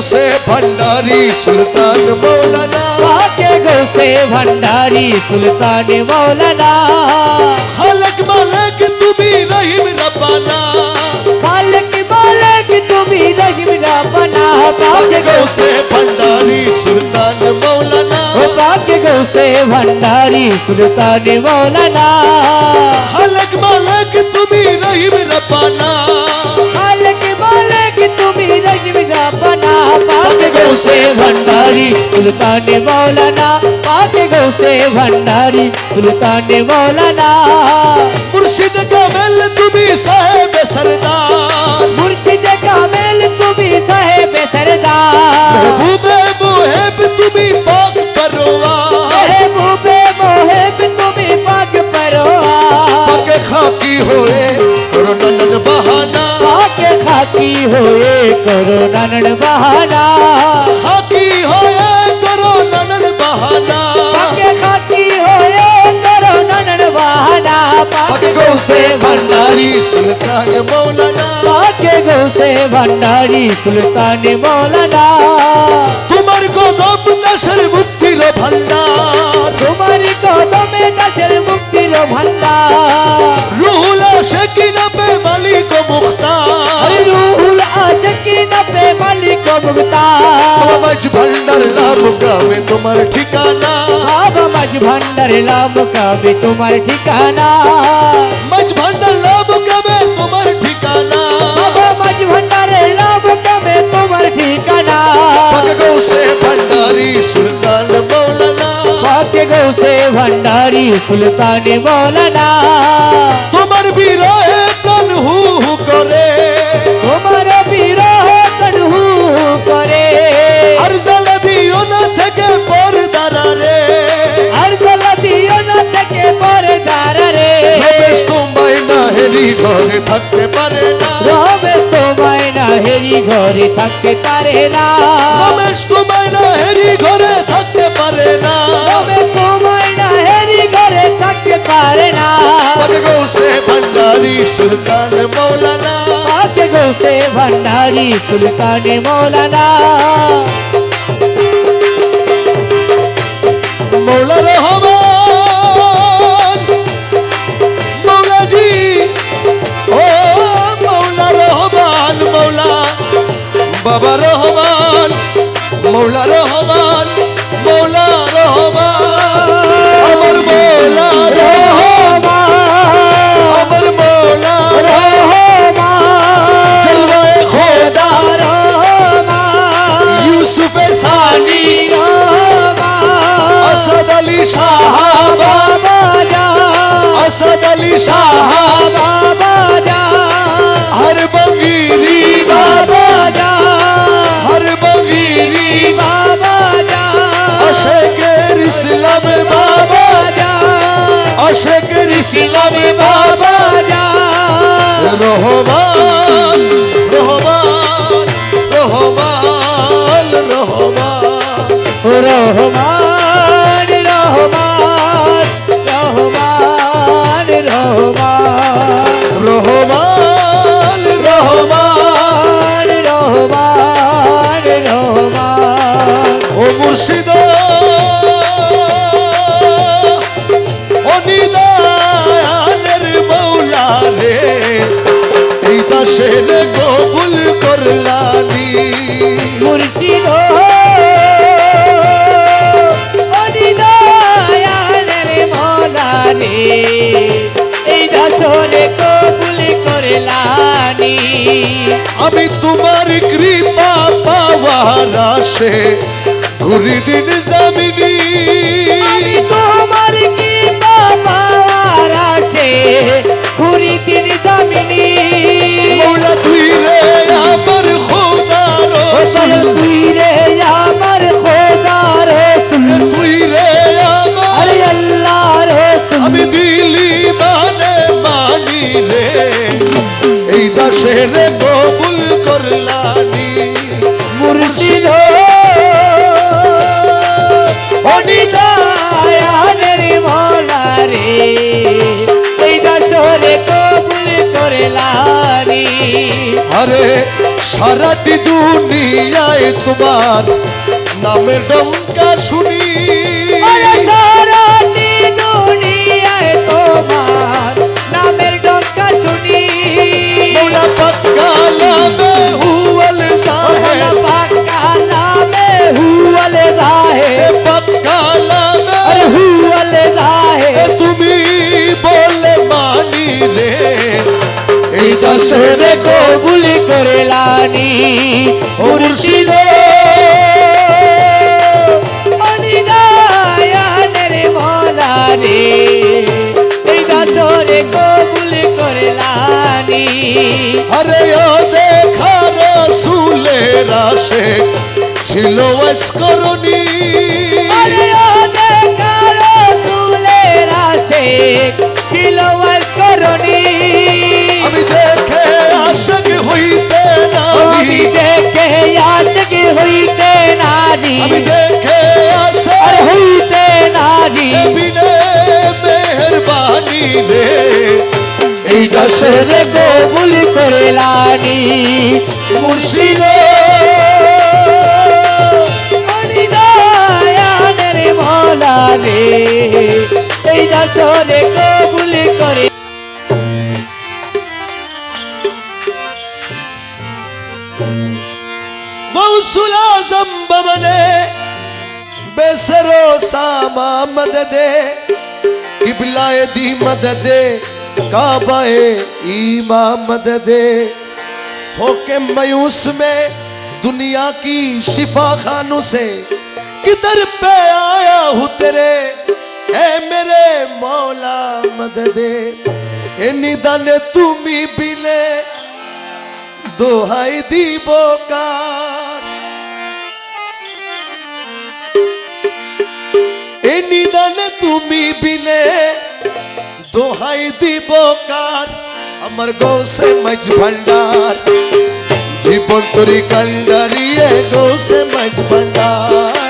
गौसे भंडारी सुल्तान मौलाना, पाके गौसे भंडारी सुल्तान मौलाना। खालक मालिक तुम्ही रहीम रब्बाना, खालक मालिक तुम्ही रहीम रब्बाना। पाके गौसे भंडारी सुल्तान मौलाना, पाके गौसे भंडारी सुल्तान मौलाना। खालक मालिक तुम्ही रहीम रब्बाना, खालक मालिक तुम्ही रहीम रब्बाना। पाके गौसे भंडारी सुल्तान मौलाना, पाके गौसे भंडारी सुल्तान मौलाना। मुर्शिद कामिल तुम्ही साहेब सरदार, मुर्शिद कामिल तुम्ही साहेब सरदार। महबूबे मुहिब तुम्ही पाक परवार, महबूबे मोहिब तुम्ही पाक परवार। पाके खाकी होए करो ननन बहाना, पाके खाकी होए करो ननन बहाना। खाकी होए करो ननन बहाना, पाके खाकी होए करो ननन बहाना। पाके गौसे भंडारी सुल्तान मौलाना, पाके गौसे भंडारी सुल्तान मौलाना। তোমার কদম নশর মুক্তির ভান্ডার, তোমার কদমে নাচের মুক্তির ভান্ডার। রুহুল আশিকিনা পে মালিক মুখতার, अरे रूहुल आशिकीन पे मालिक मुख्तार। বাবা মাঝ ভান্ডার নাম গামে তোমার ঠিকানা, बाबा मज भंडार नाम का भी तुम्हार ठिकाना। মাঝ ভান্ডার নাম গামে তোমার ঠিকানা, बाबा मज भंडार नाम का भी तुम्हार ठिकाना। পাকে গৌসে ভंडारी सुल्तान मौलाना, पाके गौसे भंडारी सुल्तान मौलाना। তোমার বিরহে প্রাণ হু হু করে, तुम्हारा विरह कन्हू करे। আর জ্বালা দিও না থেকে পরদারা রে, আর গলা দিও না থেকে পরে দাঁড়া রে। রমেশ তোমায় না হেরি ঘরে থাকতে পারে না, রবে তোমায় না হেরি ঘরে থাকতে পারে না। রমেশ তোমায় না হেরি ঘরে থাকতে পারে না, রবে তোমায় না হেরি ঘরে থাকতে পারে না। পাকে গৌসে ভंडारी सुल्तान मौलाना, পাকে গৌসে ভন্ডারি সুলতান মৌলানা। मौला रहमान मौला जी, ओ मौला रहमान मौला बाबा रहमान, मौला रहमान मौला रहमान, अमर मौला रहमान, अमर मौला जलवाए खुदा यूसुफ सानी, असद अली शाह, असद अली शाह, हर बंगीरी हर बंगीरी अशेकर इस्लाम बाबा, अशेकर इस्लाम बाबा, रहमान रहमान रहमान रहमान, রহমান রহমান রহমান রহমান रहमान रहमान রহমান রহমান। ও মুর্শিদ ও নিদানের মৌলা রে, এই দাসের কবুল করলানি, মুর্শিদ অনিদায়ানের মৌলানি, এই দাসরে কবুল করলানি। আমি তোমার কৃপা পাওয়ার আশে ঘুরি দিন জামিনী, আমি তোমার কি পাওয়ার আছে ঘুরি দিন দামিনী। মৌলা তুই রে আমার খোদা রসুল, তুই রে আমার খোদা রসুল, তুই রে আমার, আরে আল্লাহ রসুল। আমি দিলি মানে মানি রে, এই দাসের কবুল করলানি, মুর্শিদ অনিদায়ানের মৌলা রে, এই দাসরে কবুল করলানি। আরে সারাটি দুনিয়ায় তোমার নামের ডঙ্কা শুনি আরে সারাটি দুনিয়ায় তোমার নামের ডঙ্কা শুনি মৌলা পাক কালামে হুয়াল জাহের পাক কালামে হুয়ালে জাহের পাক কালামে আরে হুয়ালে জাহের তুমি বলে মানি রে এই দশরে দাসরে কবুল করে লানি মুর্শিদ অনিদায়ানের মৌলা রে এই দশরে কবুল করে লানি আরে ও দেখা রাসূলের আশিক ছিল ওয়াসকরণী আরে ও দেখা রাসূলের আশিক ছিল ওয়াসকরণী আমি দেখে আশিক হইতে আমি নারী দেখে আশিক হইতে নারী আমি দেখে আশিক আর হইতে নারী বিনে মেহেরবানি রে এই দশরে কবুল করে লানি মুর্শিদ অনিদায়ানের মৌলা রে এই দশরে কবুল করে गौसुल आजम बमने बेसरो सामा मददे किबलाए दी मददे काबाए ईमा मददे होके मायूस में दुनिया की शिफा खानों से किधर पे आया हूँ तेरे ए मेरे मौला मददे ए निदान तुमी बिले দোহাই দিব কার এ নিদানে তুমি বিলে দোহাই দিব কার আমার গৌসে মাঝ ভান্ডার জীবন তরি কান্ডারিয়ে গৌসে মাঝ ভান্ডার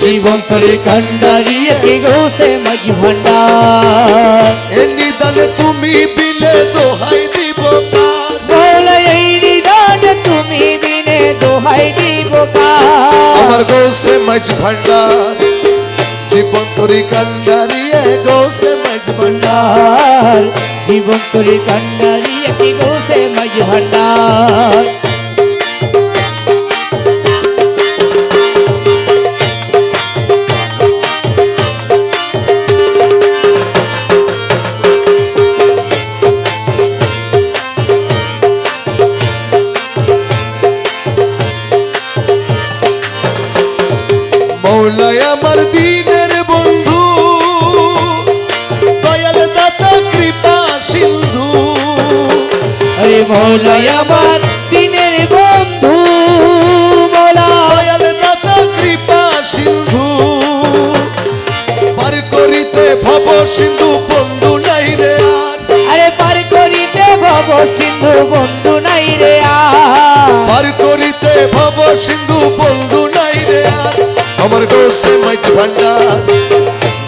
জীবন তরে কান্ডারিয়ে কি গোসে মাঝ ভান্ডার এ নিদানে তুমি বিলে দোহাই দিব কার মৌলা এই নিদান তুমি বিনে দোহাই দিব কার আমার গৌসে মাঝ ভান্ডার জীবন তরি কান্ডারিয়ে গৌসে মাঝ ভান্ডার জীবন তরে কান্ডারিয়ে কি গোসে মাঝ ভান্ডার মৌলাই আমার দিনের বন্ধু দয়াল দাতা কৃপা সিন্ধু আরে মৌলা আমার দিনের বন্ধু মৌলা দয়াল দাতা কৃপা সিন্ধু পার করিতে ভব সিন্ধু বন্ধু নাই রে আর আরে পার করিতে ভব সিন্ধু বন্ধু নাই রে আর পার করিতে ভব সিন্ধু বন্ধু নাই রে আর আমার গৌসে মাঝ ভান্ডার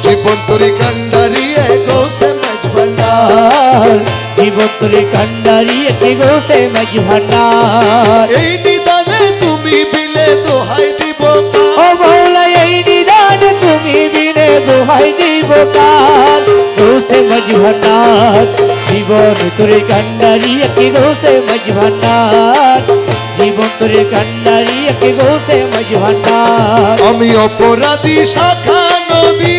জীবন তরি কান্ডারিয়ে গৌসে মাঝ ভান্ডার জীবন তরে কান্ডারিয়ে কি গোসে মাঝ ভান্ডার এই নিদানে তুমি বিলে দোহাই দিব ও মৌলা এই নিদান তুমি বিনে দোহাই দিব কার গোসে মাঝ ভান্ডার জীবন তরে কান্ডারিয়ে কি গোসে মাঝ ভান্ডার জীবন তরে কান্ডারিয়ে কি গোসে মাঝ ভান্ডার আমি অপরাধী শাখা নদী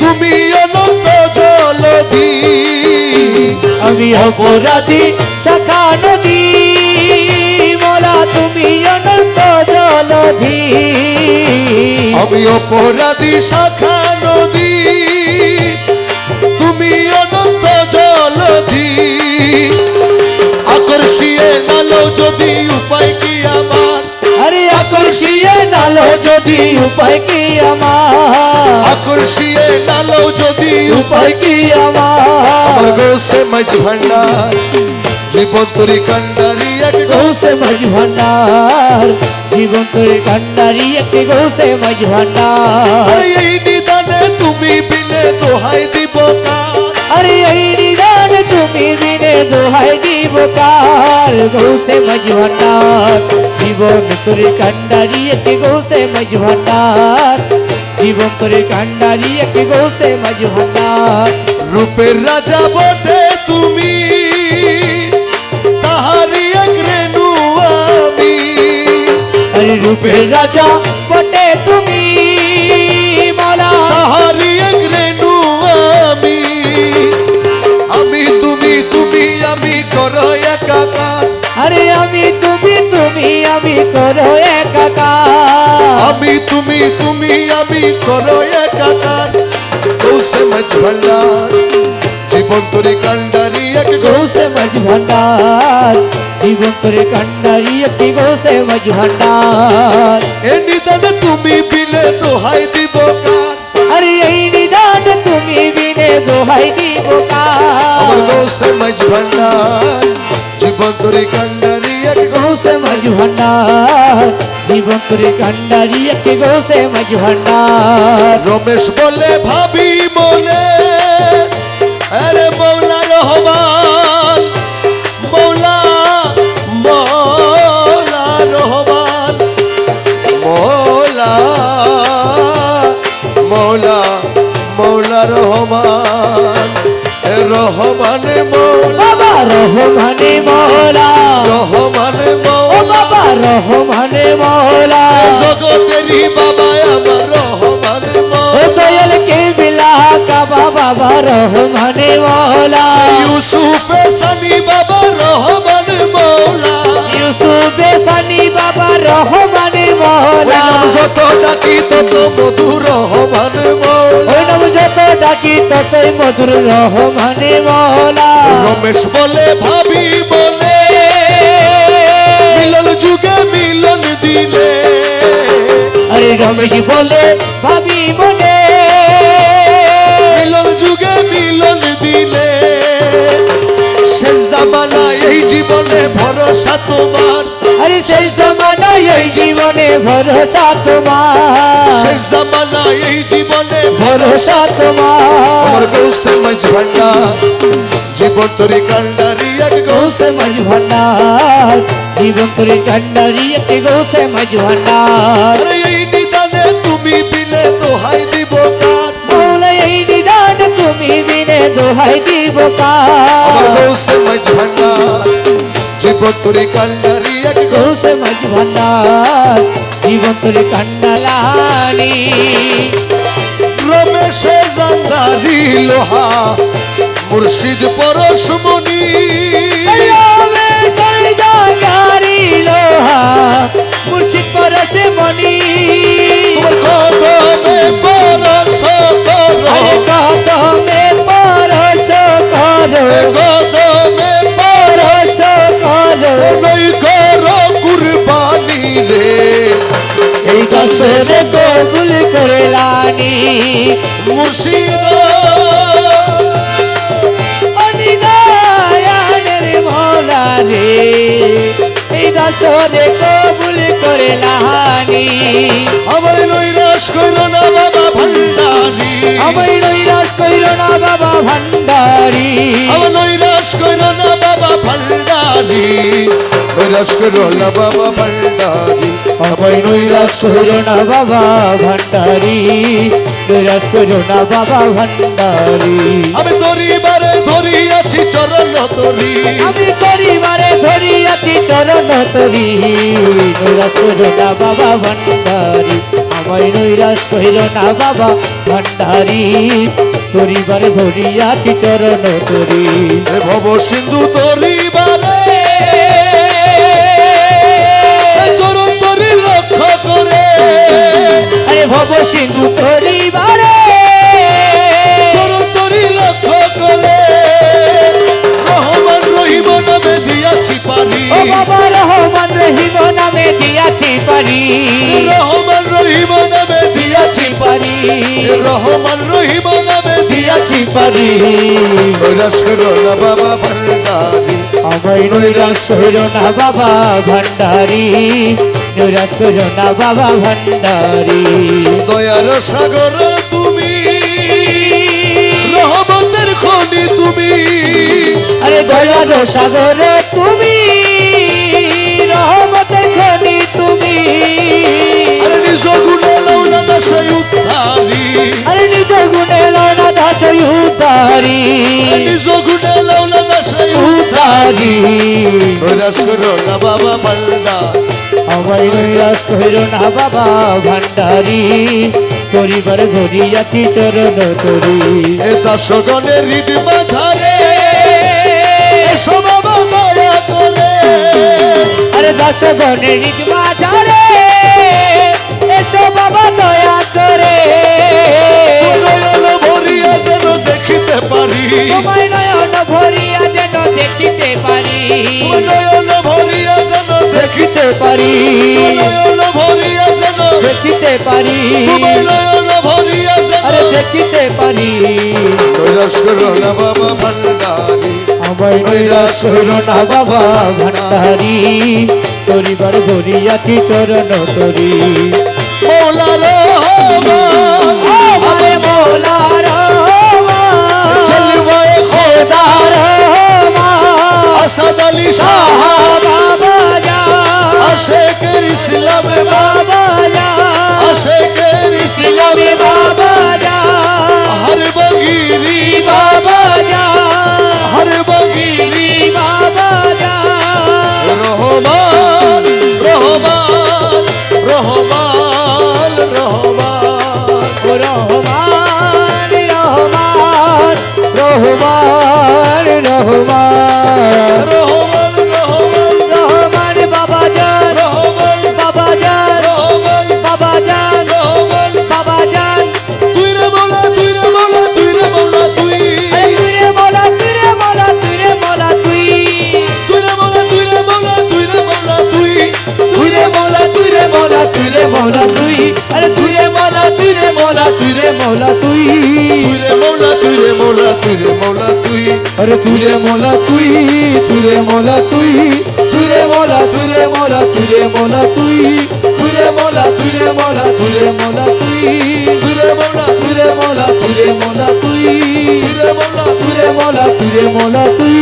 তুমি অনন্ত জলধি আমি অপরাধী শাখা নদী মোলা তুমি অনন্ত জলধি আমি অপরাধী শাখা নদী তুমি অনন্ত জলধি আকর্ষিয়ে নালো যদি উপায় কি আমার আরে আকর্ষিয়ে নালো যদি উপায় কি আমার আকর্ষিয়ে নালো যদি উপায় কি আমার আমার গৌসে মাঝ ভান্ডার জীবন তরি কান্ডারি এক গৌসে মাঝ ভান্ডার জীবন তরি কান্ডারি একটি গৌসে মাঝ ভান্ডার আরে এই নিদানে তুমি বিলে দোহাই দিব কার আরে এই নিদান তুমি বিনে দোহাই দিব কার গৌসে মাঝ ভান্ডার জীবন তোরে কান্ডারি একটি গৌসে মাঝ ভান্ডার জীবন তোরে কান্ডারি একটি গৌসে মাঝ ভান্ডার রূপের রাজা বটে তুমি তাহারি এক রেণু আমি আরে রূপের রাজা বটে তুমি মালা তাহারি এক রেণু আমি আমি তুমি তুমি আমি করো একাকার আরে আমি আমি করো একাকার আমি তুমি আমি করো একাকার গৌসে মাঝ ভান্ডার জীবন তোরে কান্ডারি এক গৌসে মাঝ ভান্ডার জীবন তোরে কান্ডারি একটি গৌসে মাঝ ভান্ডার এ নিদানে তুমি বিলে দোহাই দিব কার আরে এই নিদান তুমি বিনে দোহাই দিব আমার কার গৌসে মাঝ ভান্ডার জীবন তোরে কান্ডারি এক গৌসে মাঝ ভান্ডার জীবন তোরে কান্ডারি একটি গৌসে মাঝ ভান্ডার রমেশ বলে ভাবি বলে আরে মৌলা রহমান মৌলা মৌলা রহমান মৌলা মৌলা মৌলা রহমান এ রহমানে মৌলা বাবা রহমানে মৌলা রহমানে ও মৌলা বাবা রহমানে মৌলা জগতেরই বাবা আমার রহমানে ও মৌলা দয়াল কে বিলা কাবা বাবা রহমানে মৌলা ইউসুফে সানি বাবা রহমান মৌলা ইউসুফ সানি বাবা রহমানে ওই মৌলা নাম যত ডাকি তত মধু রহমান মৌলা ওই নাম যত ডাকি ততই মধুর রহমানে মৌলা রমেশ বলে ভাবি বলে মিলন যুগে মিলন দিলে আরে রমেশ বলে ভাবি বলে মিলন যুগে মিলন দিলে শেষ জামানা এই জীবনে ভরসা তোমার আরে সেই জামানায় এই জীবনে ভরসা তোমার শেষ জামানা এই জীবনে ভরসা আমার তোমার গৌসে মাঝ ভান্ডার জীবন তোরে কান্ডারি এক গৌসে গৌসে মাঝ ভান্ডার জীবন তোরে কান্ডারি একটি গৌসে মাঝ ভান্ডার আরে এই নিদানে তুমি বিলে দোহাই দিব কার মৌলা এই নিদান তুমি বিনে দোহাই দিব আমার কার গৌসে মাঝ ভান্ডার জীবন তোরে কান্ডারি এক গৌসে গৌসে মাঝ ভান্ডার জীবন তোরে কান্ডালানি রমেশে জান্দারি লোহা মুর্শিদ পরশমণি মুর্শিদ পরশে মনি তোমার কদমে পরশ আরে করো কদমে পরশ করো কদমে পরশ করো নই করো কুরবানি রে এই দশরে কবুল করলানি মুর্শিদ অনিদায়ানের মৌলা রে এই দশরে কবুল করলানি আমার নৈরাশ করো না বাবা ভান্ডারি আমায় নৈরাশ কইল না বাবা ভান্ডারি আমার নৈরাশ করো না বাবা ভান্ডারি নৈরাশ করো না বাবা ভান্ডারি আমায় নৈরাশ কইল না বাবা ভান্ডারি নৈরাশ কইল না বাবা ভান্ডারি আমি তোরি বারে ধরি আছি চরণ তরি আমি পরিবারে ধরি আছি চরণ তরি নৈরাশ কইল না বাবা ভান্ডারি আমায় নৈরাশ কইল না বাবা ভান্ডারি পরিবারে ধরি আছি চরণ তরি রে ভব সিন্ধু তরি বারে চরণ তরি লক্ষ্য করে আরে ভব সিন্ধু পরিবারে চরণ তরি লক্ষ্য করে রহমান রহিম নামে দিয়াছি পারি ও বাবা রহমান রহিম নামে দিয়াছি পারি রহমান রহিম নামে দিয়াছি পারি রহমান রহিম নামে দিয়াছি পারি নৈরাশ করো না বাবা ভান্ডারি আমায় নৈরাশ হইল না বাবা ভান্ডারি নৈরাশ কইল না বাবা ভান্ডারি দয়ার সাগর তুমি রহমতের খনি তুমি, আরে দয়ার সাগরে তুমি, রহমতের খনি তুমি। আরে নিজ গুণে লৌনা দাসাই উদ্ধারি, আরে নিজ গুণে লনা দাসই উদ্ধারি, নিজ গুণে লৌনা দাসাই উদ্ধারি। নৈরাশ করো না বাবা ভান্ডার, আমায় নৈরাশ কইর না বাবা ভান্ডারি, পরিবার ঘরিয়াছি চরণ তরি। এ দাসগণের হৃদ মাঝারে এসো বাবা দয়া করে, আরে দাস গণের মাঝারে এসো বাবা দয়া করে। নয়ন ভরিয়া যেন দেখিতে পারি, তোমায় নয়ন ভরিয়া যেন দেখিতে পারি, নয়ন ভরিয়া যেন দেখিতে পারি, নয়ন ভরিয়া যেন দেখিতে পারি, নয়ন ভরিয়া যেন। আরে দেখিতে পারি। নৈরাশ করো না বাবা ভান্ডারি, আমায় নৈরাশ হইল না বাবা ভান্ডারি, পরিবার ভরিয়াছি চরণ তরি। মৌলা রহমান আমায় মৌলা রহমান, চলবায় খোদা রহমান, আসাদ আলী শাহ বাবা জান, আশেকের ইসলাম বাবা জান, আশেকের ইসলাম ইসলামে বাবা জান, হর বগিরি বাবা জান, হর বগিরি বাবা জান। রহমান রহমান রহমান রহমান ও রহমান রহমান রহমান রহমান রহমান রহমান রহমান বাবা জান, রহমান বাবা জান, রহমান বাবা জান, রহমান বাবা জান। তুই রে মৌলা তুই রে মৌলা তুই রে মৌলা তুই, আরে তুই রে মোলা, তুই রে মোলা, তুই রে মোলা তুই, তুই রে মৌলা তুই রে মৌলা তুই রে মৌলা তুই, তুই রে মোলা, তুই রে মোলা, তুই রে মোলা তুই। আরে তুই রে মোলা, তুই রে মোলা, তুই রে মোলা তুই। তুই রে মৌলা তুই রে মৌলা তুই রে মৌলা তুই, আরে তুই রে মোলা তুই, তুই রে মোলা তুই, তুই রে মোলা, তুই রে মোলা, তুই রে মোলা তুই, তুই রে মোলা, তুই রে মোলা, তুই রে মোলা তুই, তুই রে মৌলা তুই রে মোলা, তুই রে মোলা তুই, তুই রে মৌলা তুই রে মোলা, তুই রে মোলা তুই।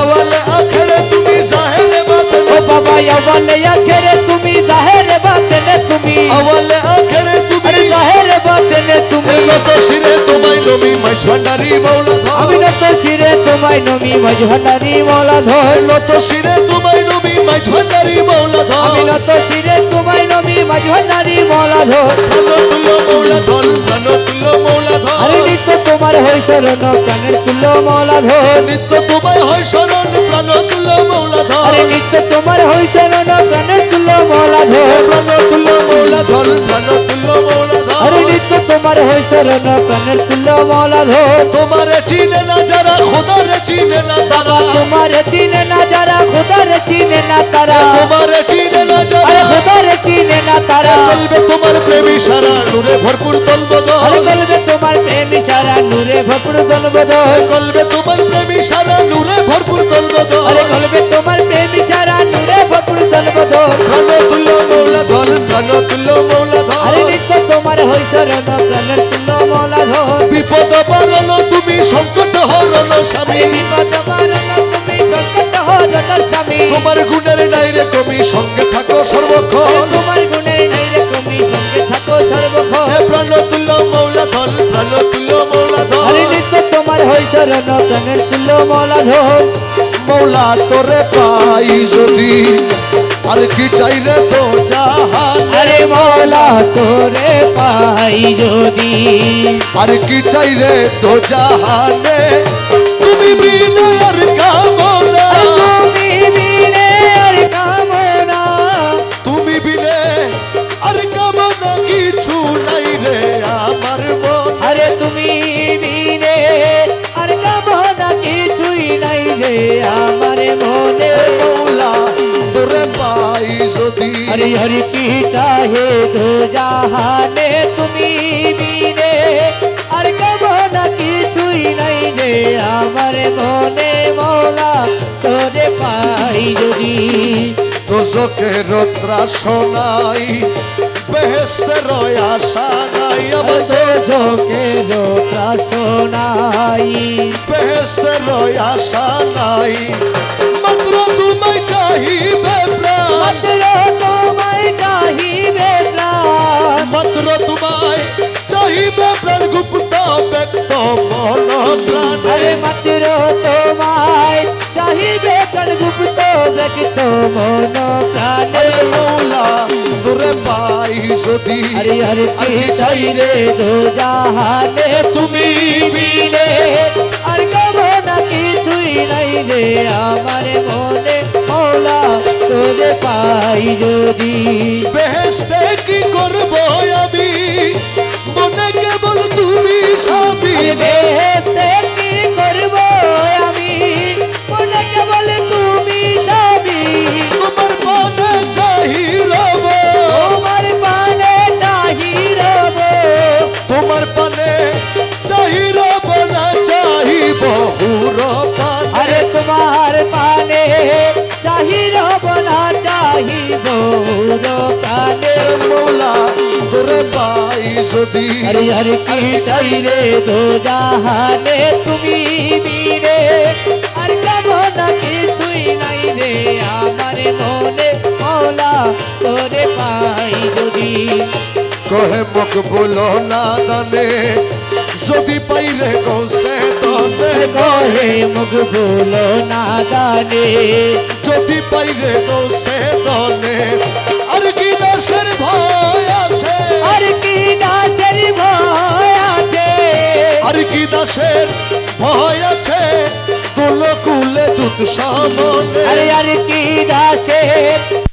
আওয়ালে আখেরে তুমি জাহেরে বাতেন, ও বাবা আওয়ালে আখেরে তুমি, জাহেরে বাতেনে তুমি, আওয়ালে আখেরে তুমি আরে জাহেরে বাতেনে তুমি। নত শিরে তোমায় নবী মাঝ ভান্ডারি মৌলা আমি ধর, নত শিরে তোমায় নমি মাঝ ভান্ডারি মৌলা ধর, নত শিরে তোমায় নবী মাঝ ভান্ডারি মৌলা আমি ধর, নত শিরে তোমায় নমি মাঝ ভান্ডারি মৌলা ধর। প্রাণ তুল্য মৌলা ধর, প্রাণ তুল্য মৌলা আরে ধর, নিত্য তোমার হই শরণ, প্রাণের তুল্য মৌলা ধর। নিত্য তোমায় হয় শরণ, প্রাণ তুল্য মৌলা আরে ধর, নিত্য তোমার হই শরণ, প্রাণের তুল্য মৌলা ধর। প্রাণ তুল্য মৌলা ধর, প্রাণ তুল্য মৌলা আরে ধর। নিত্য তোমার হই শরণ, প্রাণের তুল্য মৌলা ধর। তোমারে চিনে না যারা খোদারে চিনে না তারা, তোমার চিনে না যারা, খোদার চিনে না তারা, তোমারে চিনে না আরে যারা, খোদার চিনে না তারা। কলবে তোমার প্রেমী সারা নূরে ভরপুর তলবদল, আরে বলবে তোমার প্রেম সারা নূরে ভরপুর জনবদল। কলবে তোমার প্রেমী সারা নূরে ভরপুর তলবদল, আরে বলবে তোমার প্রেম সারা নূরে ভরপুর জনবদল। প্রাণ তুল্য মৌলা ধর, প্রাণ তুল্য মৌলা আরে ধর। নিত্য তোমার হই শরণ, প্রাণের তুল্য মৌলা ধর। বিপদ পারণ তুমি সংকট হরণ স্বামী, আরে বিপদ মারণ তুমি সংকট হরণ স্বামী। তোমার গুণের নাই রে কমি, সঙ্গে থাকো আরে সর্বক্ষণ। তোমার গুণের নাই রে তুমি, সঙ্গে থাকো সর্বক্ষণ। এ প্রাণ তুল্য মৌলা ধর, প্রাণ তুল্য মৌলা আরে ধর। নিত্য তোমার হই শরণ, প্রাণের তুল্য মৌলা ধর। মৌলা তোরে পাই যদি আর কি চাই রে তো জাহান, আরে মৌলা তোরে পাই যদি, আর কি চাই রে তো জাহানে, তুমি বিনা আর কামনা, তুমি বিনে আর কামনা। তুমি বিনে আর কামনা কিছু নাই রে আমার মন। আরে তুমি বিনে আর কামনা কিছুই নাই রে আমার মনে। মৌলা তোরে পাই যদি, हरि हरि की चाहे दो जहाने তুমি বিনে আর কামনা কিছুই নাই রে আমার মনে। মৌলা তোরে পাই যদি, দোজকের ত্রাস নাই বেহেস্তের আশা নাই আমার দোজখের ত্রাসনাই বেহেস্তের আশা নাই মাত্র তোমায় চাহিবে প্রাণ মাত্র তোমায় চাহিবে প্রাণ মাত্র তোমায় চাহিবে প্রাণ গুপ্ত ব্যক্ত মন প্রাণ আরে মাত্র তোমায় চাহিবে প্রাণ গুপ্ত ব্যক্ত মন প্রাণে মৌলা তোরে পাই যদি আরে আরে কি চাই রে দো জাহানে তুমি বিনে আর কবো না কিছুই নাই রে আমার মনে মৌলা তোরে পাই যদি বেহেস্তে কি করব আমি মনে কেবল তুমি স্বামী বেহেশতে কি করব আমি মনে কেবল তুমি স্বামী তোমার মনে চাহি রব তোমার পানে চাহি রব তোমার পানে চাহি রব না চাহিব হুর পান আরে তোমার পানে চাহি রব না চাহিব প্রাণে মৌলা তোরে পাই যদি আরে আরে কি চাই রে দো জাহানে তুমি বিনে আর কামো না কিছুই নাই রে আমার মনে মৌলা তোরে পাই যদি কহে মুখ বলো না দানে যদি পাইলে কৌশে তনে কহে মুখ ভুলো না গানে যদি পাইলে কৌশে তনে আর কি দাসের ভয় আছে আর কি দাসের ভয় আছে আর কি দাসের ভয় আছে তুল কুলে দুধ সামনে আরে আর কি দাসের